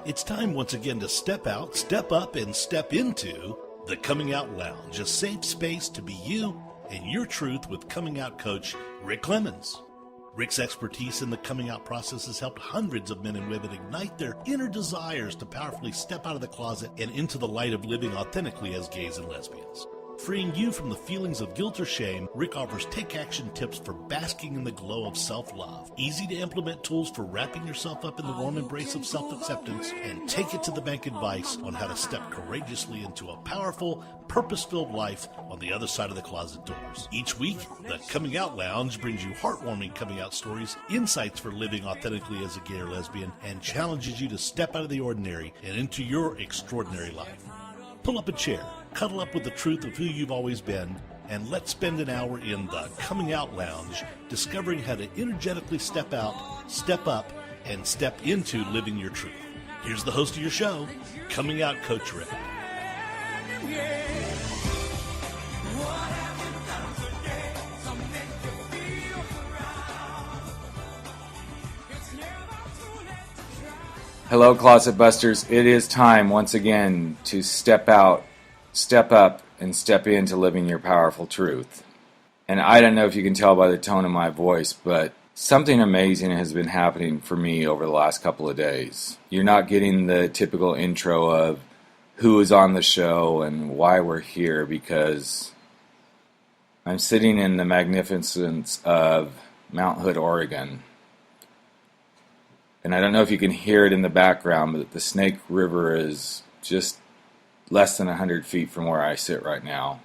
It's time once again to step out, step up, and step into the Coming Out Lounge, a safe space to be you and your truth with coming out coach Rick Clemens. Rick's expertise in the coming out process has helped hundreds of men and women ignite their inner desires to powerfully step out of the closet and into the light of living authentically as gays and lesbians. Freeing you from the feelings of guilt or shame, Rick offers take-action tips for basking in the glow of self-love, easy-to-implement tools for wrapping yourself up in the warm embrace of self-acceptance, and take-it-to-the-bank advice on how to step courageously into a powerful, purpose-filled life on the other side of the closet doors. Each week, the Coming Out Lounge brings you heartwarming coming out stories, insights for living authentically as a gay or lesbian, and challenges you to step out of the ordinary and into your extraordinary life. Pull up a chair, cuddle up with the truth of who you've always been, and let's spend an hour in the Coming Out Lounge discovering how to energetically step out, step up, and step into living your truth. Here's the host of your show, Coming Out Coach Rick. Hello, Closet Busters. It is time once again to step out, step up, and step into living your powerful truth. And I don't know if you can tell by the tone of my voice, but something amazing has been happening for me over the last couple of days. You're not getting the typical intro of who is on the show and why we're here, because I'm sitting in the magnificence of Mount Hood, Oregon. And I don't know if you can hear it in the background, but the Snake River is just less than 100 feet from where I sit right now.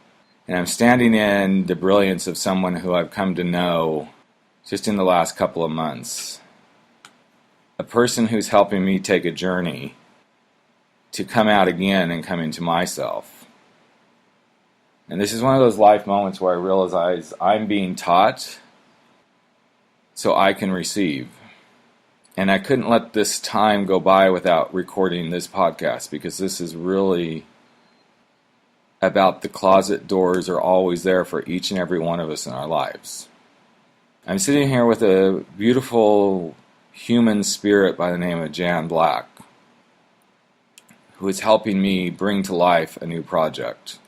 And I'm standing in the brilliance of someone who I've come to know just in the last couple of months. A person who's helping me take a journey to come out again and come into myself. And this is one of those life moments where I realize I'm being taught so I can receive. And I couldn't let this time go by without recording this podcast, because this is really about the closet doors are always there for each and every one of us in our lives. I'm sitting here with a beautiful human spirit by the name of Jan Black, who is helping me bring to life a new project.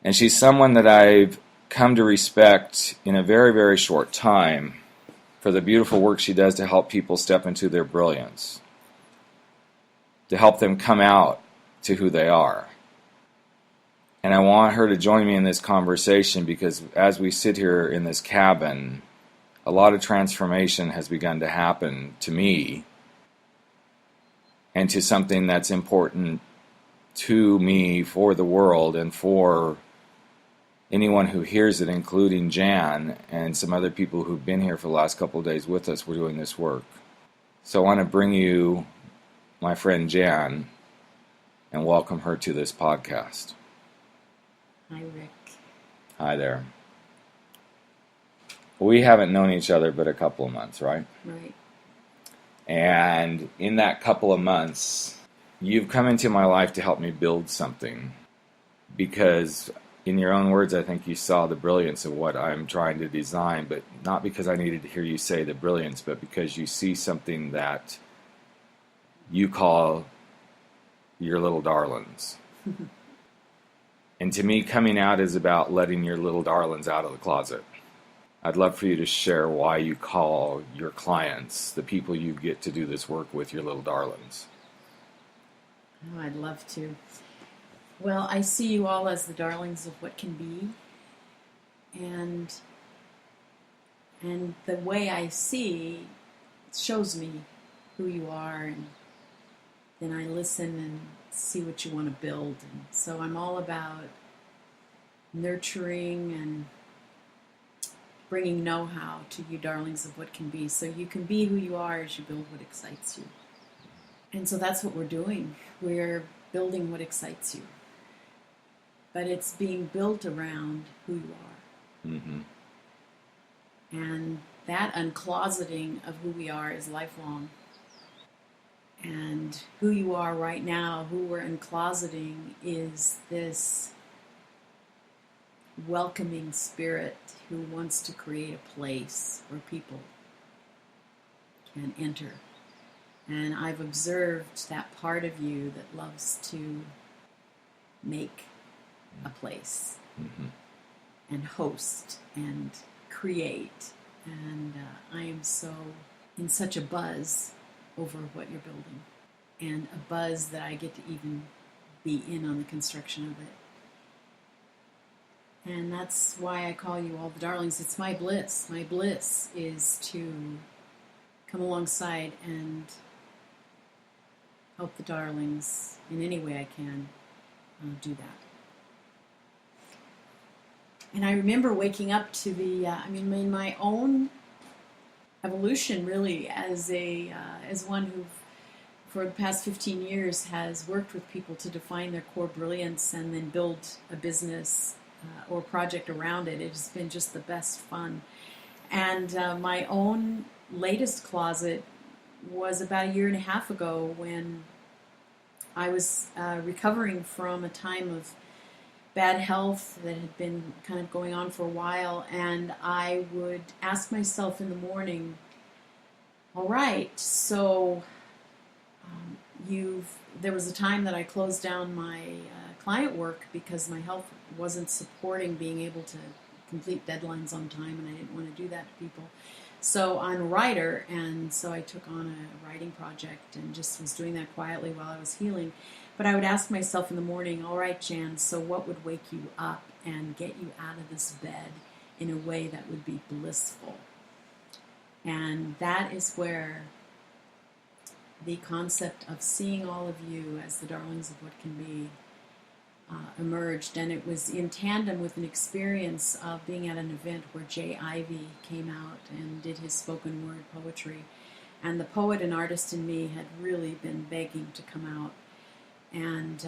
And she's someone that I've come to respect in a very, very short time for the beautiful work she does to help people step into their brilliance, to help them come out to who they are. And I want her to join me in this conversation because as we sit here in this cabin, a lot of transformation has begun to happen to me and to something that's important to me, for the world, and for anyone who hears it, including Jan and some other people who've been here for the last couple of days with us. We're doing this work. So I want to bring you my friend Jan and welcome her to this podcast. Hi, Rick. Hi there. We haven't known each other but a couple of months, right? Right. And in that couple of months, you've come into my life to help me build something, because in your own words, I think you saw the brilliance of what I'm trying to design, but not because I needed to hear you say the brilliance, but because you see something that you call your little darlings. And to me, coming out is about letting your little darlings out of the closet. I'd love for you to share why you call your clients, the people you get to do this work with, your little darlings. Oh, I'd love to. Well, I see you all as the darlings of what can be, and the way I see shows me who you are, and then I listen and see what you want to build. And so I'm all about nurturing and bringing know-how to you darlings of what can be, so you can be who you are as you build what excites you. And so that's what we're doing. We're building what excites you. But it's being built around who you are. Mm-hmm. And that uncloseting of who we are is lifelong. And who you are right now, who we're uncloseting, is this welcoming spirit who wants to create a place where people can enter And I've observed that part of you that loves to make a place and host and create. And I am so in such a buzz over what you're building, and a buzz that I get to even be in on the construction of it. And that's why I call you all the darlings. It's my bliss. My bliss is to come alongside and help the darlings in any way I can do that. And I remember waking up to the, in my own evolution, really, as one who, for the past 15 years, has worked with people to define their core brilliance and then build a business or project around it. It has been just the best fun. And my own latest closet was about a year and a half ago, when I was recovering from a time of bad health that had been kind of going on for a while, and I would ask myself in the morning, all right, so there was a time that I closed down my client work because my health wasn't supporting being able to complete deadlines on time, and I didn't want to do that to people. So I'm a writer, and so I took on a writing project and just was doing that quietly while I was healing. But I would ask myself in the morning, all right, Jan, so what would wake you up and get you out of this bed in a way that would be blissful? And that is where the concept of seeing all of you as the darlings of what can be emerged. And it was in tandem with an experience of being at an event where Jay Ivey came out and did his spoken word poetry. And the poet and artist in me had really been begging to come out. And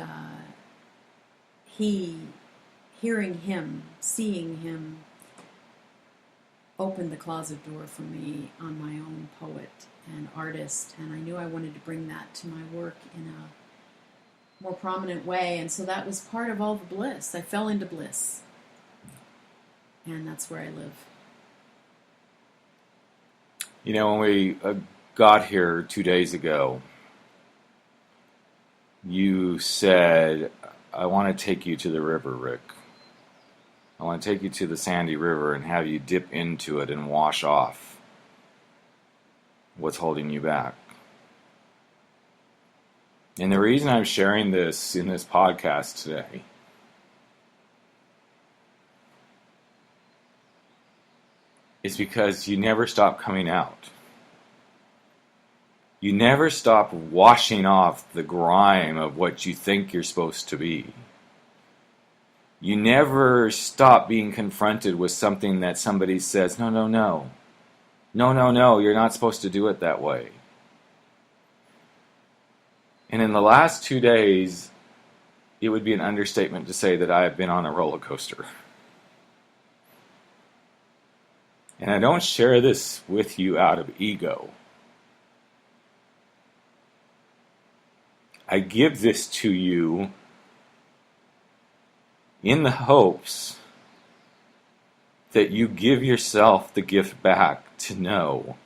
hearing him, seeing him, opened the closet door for me on my own poet and artist. And I knew I wanted to bring that to my work in a more prominent way. And so that was part of all the bliss. I fell into bliss. And that's where I live. You know, when we got here 2 days ago, you said, I want to take you to the river, Rick. I want to take you to the sandy river and have you dip into it and wash off what's holding you back. And the reason I'm sharing this in this podcast today is because you never stop coming out. You never stop washing off the grime of what you think you're supposed to be. You never stop being confronted with something that somebody says, no, you're not supposed to do it that way. And in the last 2 days, it would be an understatement to say that I have been on a roller coaster. And I don't share this with you out of ego. I give this to you in the hopes that you give yourself the gift back to know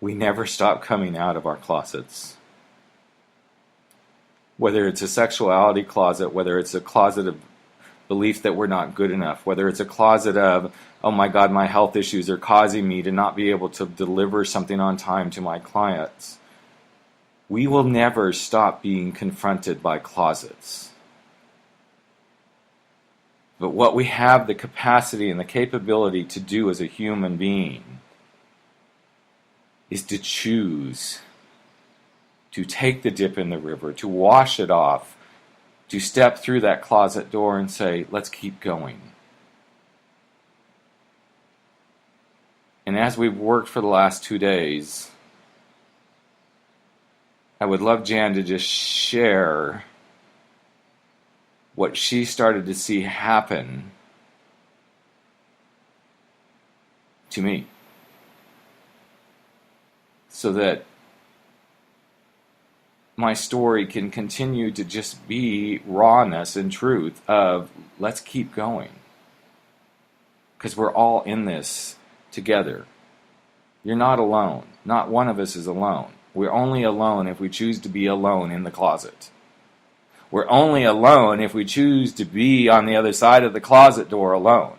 we never stop coming out of our closets. Whether it's a sexuality closet, whether it's a closet of belief that we're not good enough, whether it's a closet of, oh my God, my health issues are causing me to not be able to deliver something on time to my clients. We will never stop being confronted by closets. But what we have the capacity and the capability to do as a human being is to choose to take the dip in the river, to wash it off, to step through that closet door and say, let's keep going. And as we've worked for the last 2 days, I would love Jan to just share what she started to see happen to me, so that my story can continue to just be rawness and truth of let's keep going, because we're all in this together. You're not alone. Not one of us is alone. We're only alone if we choose to be alone in the closet. We're only alone if we choose to be on the other side of the closet door alone.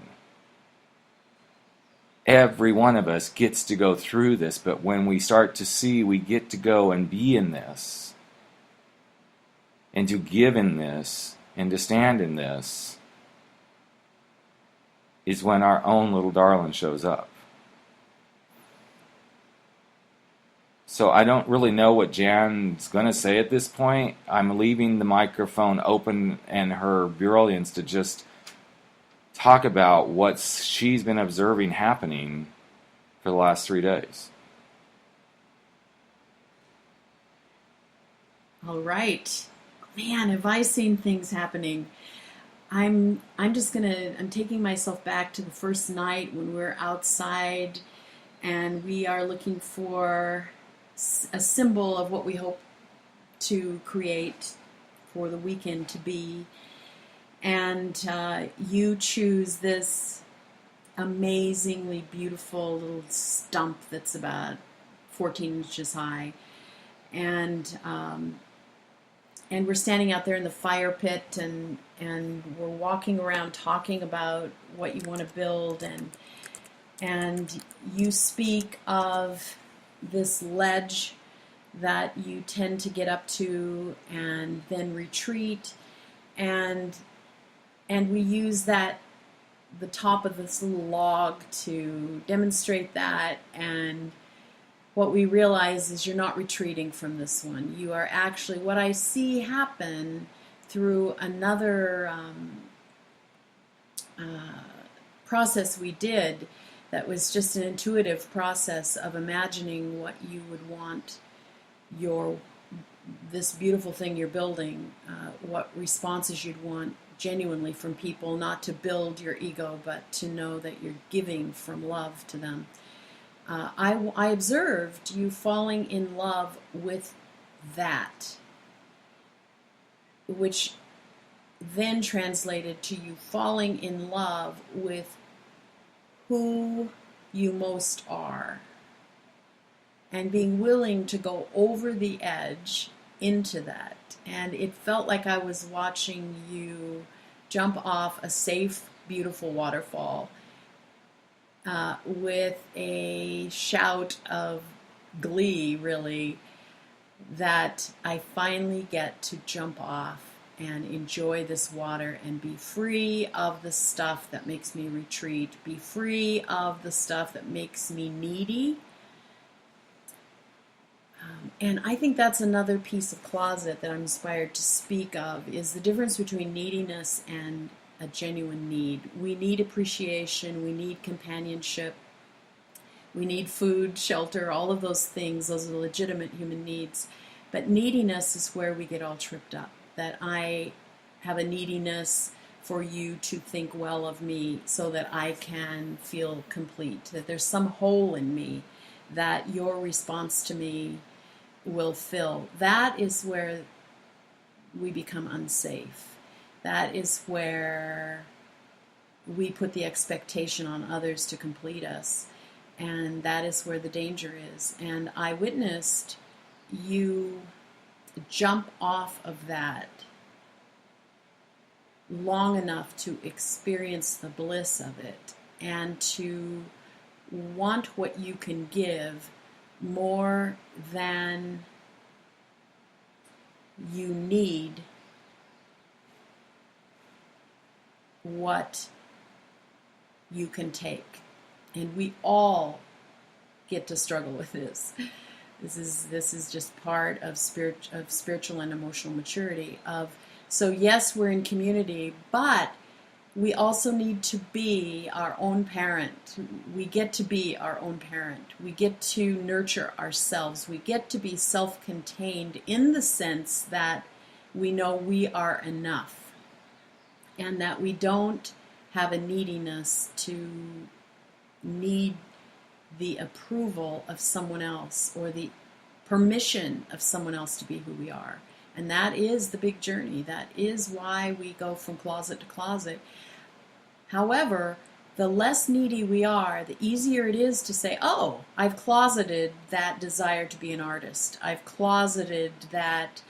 Every one of us gets to go through this, but when we start to see we get to go and be in this, and to give in this, and to stand in this, is when our own little darling shows up. So I don't really know what Jan's going to say at this point. I'm leaving the microphone open and her brilliance to just talk about what she's been observing happening for the last 3 days. All right. Man, have I seen things happening. I'm taking myself back to the first night when we're outside and we are looking for a symbol of what we hope to create for the weekend to be. And you choose this amazingly beautiful little stump that's about 14 inches high. And we're standing out there in the fire pit, and we're walking around talking about what you want to build, and you speak of this ledge that you tend to get up to and then retreat, and we use that, the top of this little log, to demonstrate that. And what we realize is you're not retreating from this one. You are actually, what I see happen through another process we did, that was just an intuitive process of imagining what you would want this beautiful thing you're building, what responses you'd want genuinely from people, not to build your ego, but to know that you're giving from love to them. I observed you falling in love with that, which then translated to you falling in love with who you most are, and being willing to go over the edge into that. And it felt like I was watching you jump off a safe, beautiful waterfall with a shout of glee, really, that I finally get to jump off and enjoy this water and be free of the stuff that makes me retreat, be free of the stuff that makes me needy. And I think that's another piece of closet that I'm inspired to speak of, is the difference between neediness and a genuine need. We need appreciation, we need companionship, we need food, shelter, all of those things. Those are legitimate human needs. But neediness is where we get all tripped up. That I have a neediness for you to think well of me so that I can feel complete. That there's some hole in me that your response to me will fill. That is where we become unsafe. That is where we put the expectation on others to complete us. And that is where the danger is. And I witnessed you jump off of that long enough to experience the bliss of it, and to want what you can give more than you need what you can take. And we all get to struggle with this. This is just part of spiritual and emotional maturity. So yes, we're in community, but we also need to be our own parent. We get to be our own parent. We get to nurture ourselves. We get to be self-contained in the sense that we know we are enough, and that we don't have a neediness to need the approval of someone else or the permission of someone else to be who we are. And that is the big journey. That is why we go from closet to closet. However, the less needy we are, the easier it is to say, oh, I've closeted that desire to be an artist. I've closeted that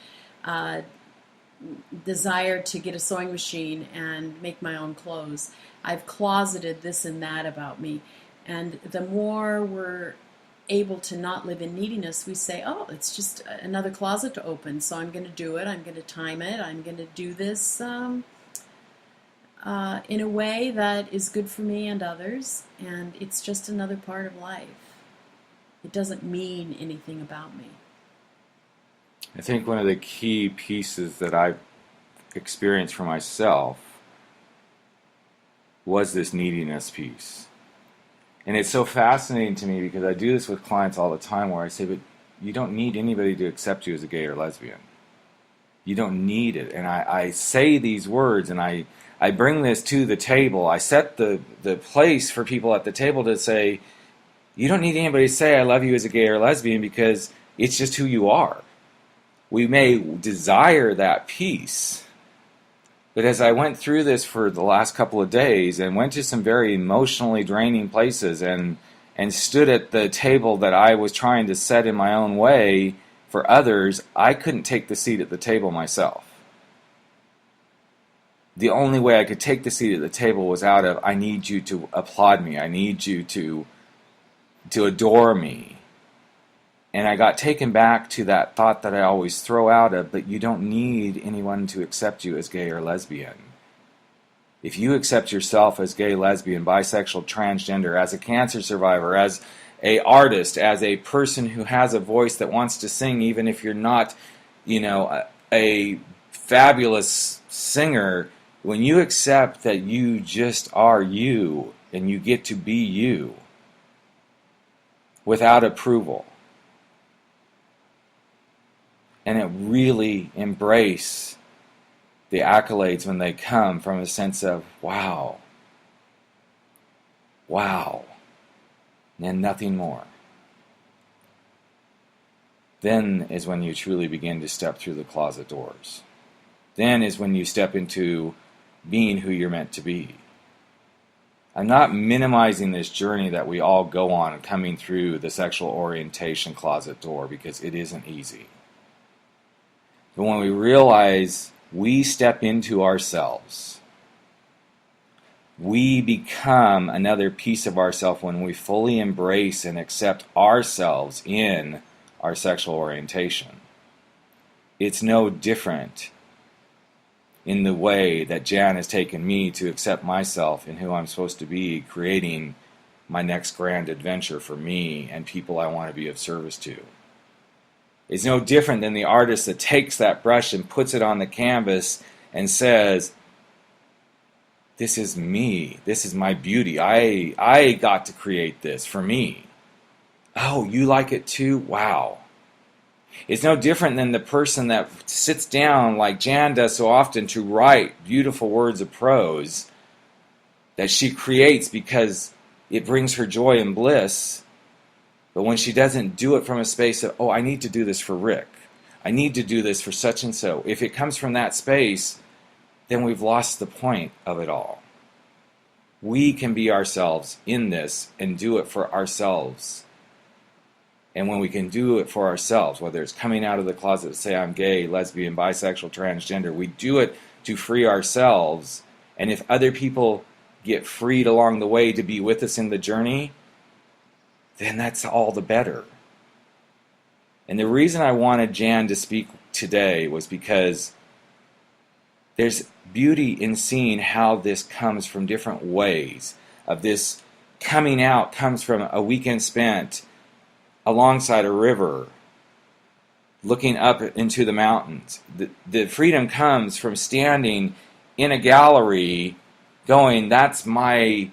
desire to get a sewing machine and make my own clothes. I've closeted this and that about me. And the more we're able to not live in neediness, we say, oh, it's just another closet to open, so I'm going to do it. I'm going to time it. I'm going to do this in a way that is good for me and others, and it's just another part of life. It doesn't mean anything about me. I think one of the key pieces that I've experienced for myself was this neediness piece. And it's so fascinating to me because I do this with clients all the time where I say, but you don't need anybody to accept you as a gay or lesbian. You don't need it. And I say these words and I bring this to the table. I set the place for people at the table to say, you don't need anybody to say I love you as a gay or lesbian because it's just who you are. We may desire that peace. But as I went through this for the last couple of days and went to some very emotionally draining places and stood at the table that I was trying to set in my own way for others, I couldn't take the seat at the table myself. The only way I could take the seat at the table was out of, I need you to applaud me. I need you to adore me. And I got taken back to that thought that I always throw out of, but you don't need anyone to accept you as gay or lesbian. If you accept yourself as gay, lesbian, bisexual, transgender, as a cancer survivor, as an artist, as a person who has a voice that wants to sing, even if you're not, a fabulous singer, when you accept that you just are you and you get to be you without approval, and it really embrace the accolades when they come from a sense of, wow, and nothing more. Then is when you truly begin to step through the closet doors. Then is when you step into being who you're meant to be. I'm not minimizing this journey that we all go on coming through the sexual orientation closet door because it isn't easy. But when we realize we step into ourselves, we become another piece of ourselves when we fully embrace and accept ourselves in our sexual orientation. It's no different in the way that Jan has taken me to accept myself and who I'm supposed to be, creating my next grand adventure for me and people I want to be of service to. It's no different than the artist that takes that brush and puts it on the canvas and says, this is me. This is my beauty. I got to create this for me. Oh, you like it too? Wow. It's no different than the person that sits down like Jan does so often to write beautiful words of prose that she creates because it brings her joy and bliss. But when she doesn't do it from a space of, oh, I need to do this for Rick. I need to do this for such and so. If it comes from that space, then we've lost the point of it all. We can be ourselves in this and do it for ourselves. And when we can do it for ourselves, whether it's coming out of the closet to say I'm gay, lesbian, bisexual, transgender, we do it to free ourselves. And if other people get freed along the way to be with us in the journey, then that's all the better. And the reason I wanted Jan to speak today was because there's beauty in seeing how this comes from different ways. Of this coming out comes from a weekend spent alongside a river, looking up into the mountains. The freedom comes from standing in a gallery going, that's my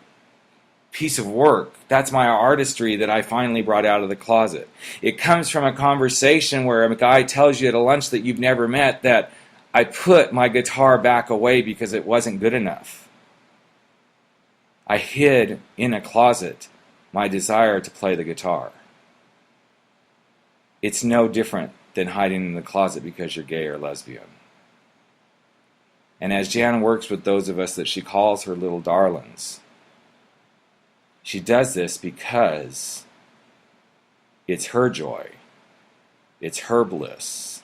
piece of work. That's my artistry that I finally brought out of the closet. It comes from a conversation where a guy tells you at a lunch that you've never met that I put my guitar back away because it wasn't good enough. I hid in a closet my desire to play the guitar. It's no different than hiding in the closet because you're gay or lesbian. And as Jan works with those of us that she calls her little darlings, She does this because it's her joy. It's her bliss,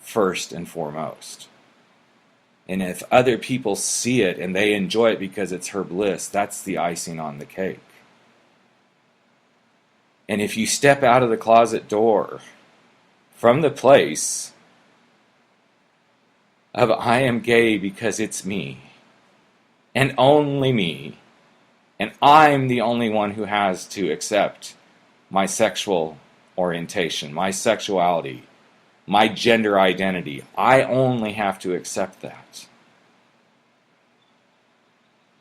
first and foremost. And if other people see it and they enjoy it because it's her bliss, that's the icing on the cake. And if you step out of the closet door from the place of I am gay because it's me, and only me, and I'm the only one who has to accept my sexual orientation, my sexuality, my gender identity. I only have to accept that.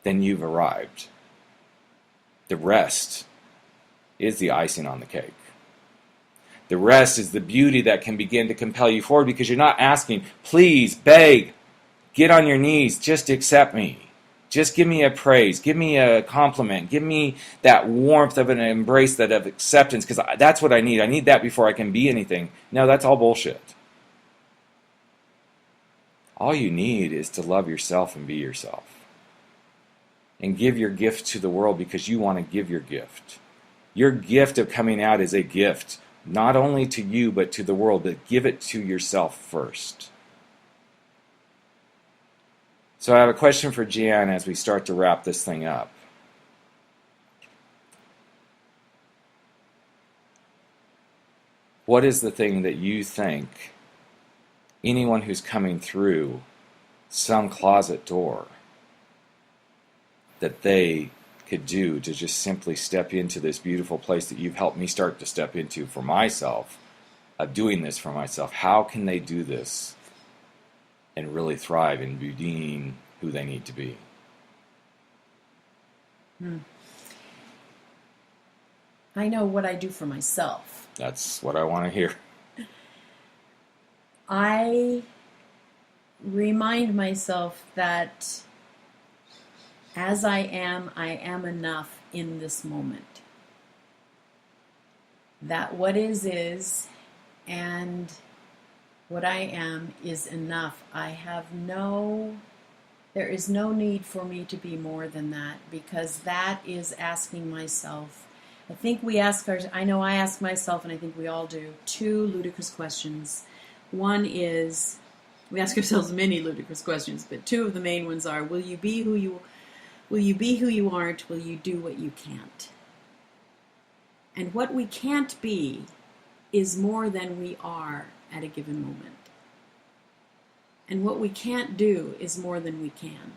Then you've arrived. The rest is the icing on the cake. The rest is the beauty that can begin to compel you forward because you're not asking, please, beg, get on your knees, just accept me. Just give me a praise, give me a compliment, give me that warmth of an embrace, that of acceptance, because that's what I need. I need that before I can be anything. No, that's all bullshit. All you need is to love yourself and be yourself. And give your gift to the world because you want to give your gift. Your gift of coming out is a gift, not only to you, but to the world, but give it to yourself first. So I have a question for Jan as we start to wrap this thing up. What is the thing that you think anyone who's coming through some closet door that they could do to just simply step into this beautiful place that you've helped me start to step into for myself, of doing this for myself? How can they do this and really thrive in being who they need to be? I know what I do for myself. That's what I want to hear. I remind myself that as I am enough in this moment. That what is, and what I am is enough. There is no need for me to be more than that, because that is asking myself. I know I ask myself, and I think we all do, two ludicrous questions. One is, we ask ourselves many ludicrous questions, but two of the main ones are, will you be who you aren't? Will you do what you can't? And what we can't be is more than we are at a given moment. And what we can't do is more than we can.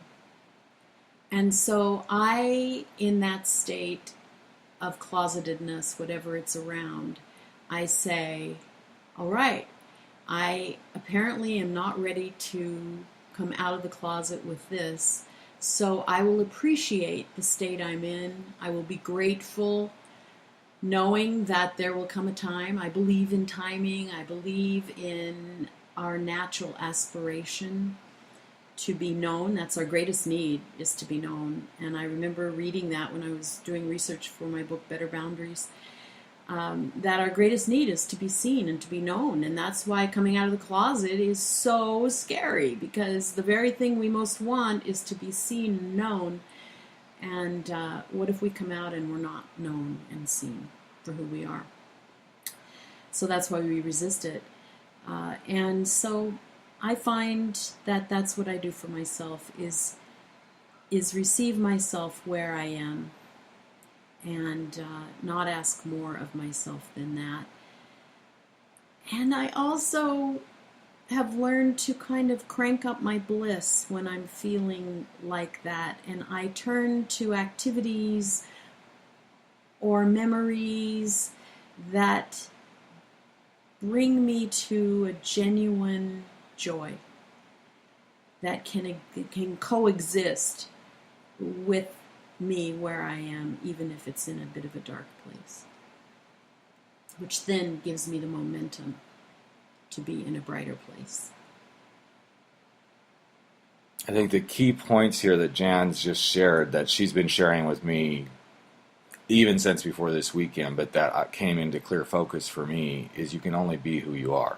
And so in that state of closetedness, whatever it's around, I say, all right, I apparently am not ready to come out of the closet with this, so I will appreciate the state I'm in. I will be grateful, knowing that there will come a time. I believe in timing. I believe in our natural aspiration to be known. That's our greatest need, is to be known. And I remember reading that when I was doing research for my book, Better Boundaries, that our greatest need is to be seen and to be known. And that's why coming out of the closet is so scary, because the very thing we most want is to be seen and known. And what if we come out and we're not known and seen for who we are? So that's why we resist it. And so I find that that's what I do for myself, is receive myself where I am, and not ask more of myself than that. And I also have learned to kind of crank up my bliss when I'm feeling like that, and I turn to activities or memories that bring me to a genuine joy that can coexist with me where I am, even if it's in a bit of a dark place, which then gives me the momentum to be in a brighter place. I think the key points here that Jan's just shared, that she's been sharing with me even since before this weekend, but that came into clear focus for me, is you can only be who you are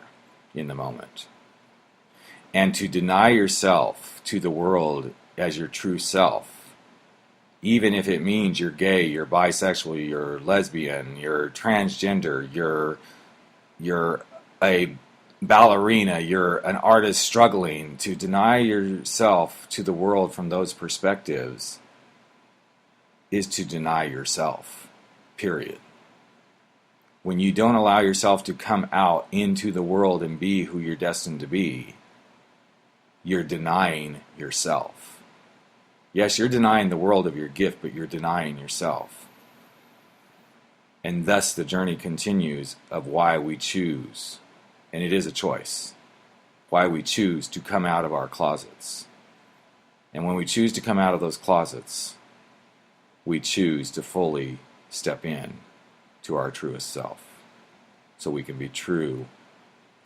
in the moment. And to deny yourself to the world as your true self, even if it means you're gay, you're bisexual, you're lesbian, you're transgender, you're a ballerina, you're an artist struggling. To deny yourself to the world from those perspectives is to deny yourself, period. When you don't allow yourself to come out into the world and be who you're destined to be, you're denying yourself. Yes, you're denying the world of your gift, but you're denying yourself. And thus the journey continues of why we choose, and it is a choice, why we choose to come out of our closets. And when we choose to come out of those closets, we choose to fully step in to our truest self, so we can be true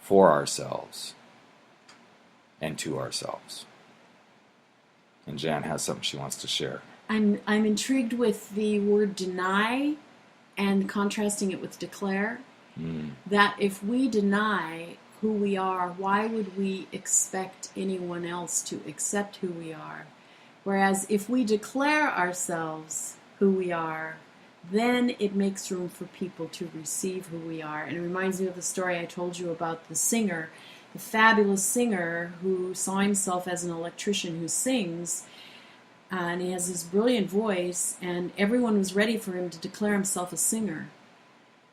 for ourselves and to ourselves. And Jan has something she wants to share. I'm intrigued with the word deny and contrasting it with declare. That if we deny who we are, why would we expect anyone else to accept who we are? Whereas if we declare ourselves who we are, then it makes room for people to receive who we are. And it reminds me of the story I told you about the singer, the fabulous singer who saw himself as an electrician who sings, and he has this brilliant voice, and everyone was ready for him to declare himself a singer.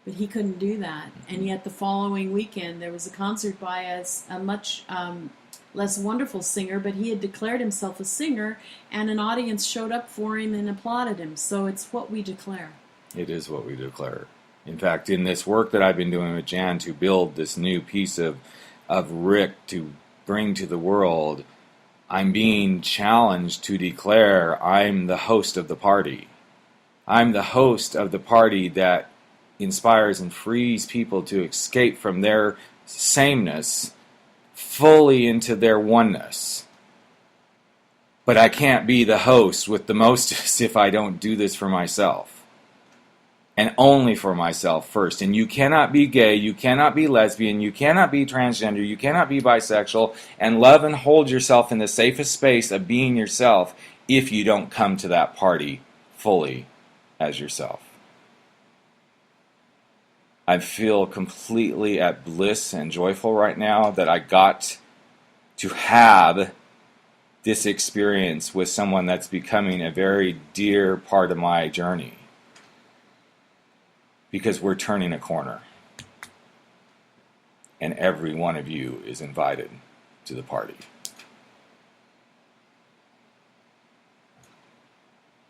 But he couldn't do that. And yet the following weekend there was a concert by a much less wonderful singer, but he had declared himself a singer, and an audience showed up for him and applauded him. So it's what we declare. It is what we declare. In fact, in this work that I've been doing with Jan to build this new piece of Rick to bring to the world, I'm being challenged to declare I'm the host of the party. I'm the host of the party that inspires and frees people to escape from their sameness fully into their oneness. But I can't be the host with the mostest if I don't do this for myself. And only for myself first. And you cannot be gay, you cannot be lesbian, you cannot be transgender, you cannot be bisexual, and love and hold yourself in the safest space of being yourself if you don't come to that party fully as yourself. I feel completely at bliss and joyful right now that I got to have this experience with someone that's becoming a very dear part of my journey. Because we're turning a corner. And every one of you is invited to the party.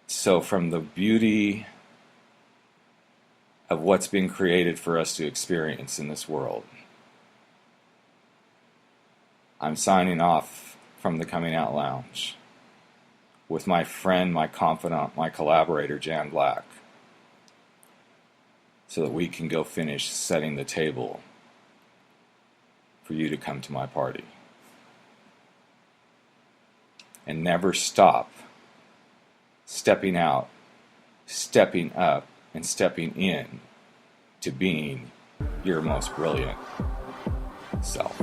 So from the beauty of what's been created for us to experience in this world, I'm signing off from the Coming Out Lounge with my friend, my confidant, my collaborator, Jan Black, so that we can go finish setting the table for you to come to my party. And never stop stepping out, stepping up, and stepping in to being your most brilliant self.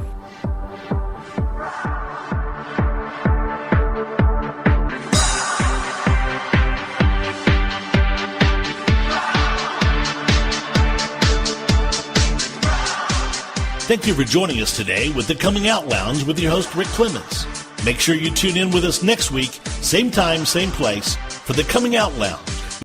Thank you for joining us today with the Coming Out Lounge with your host, Rick Clemens. Make sure you tune in with us next week, same time, same place, for the Coming Out Lounge.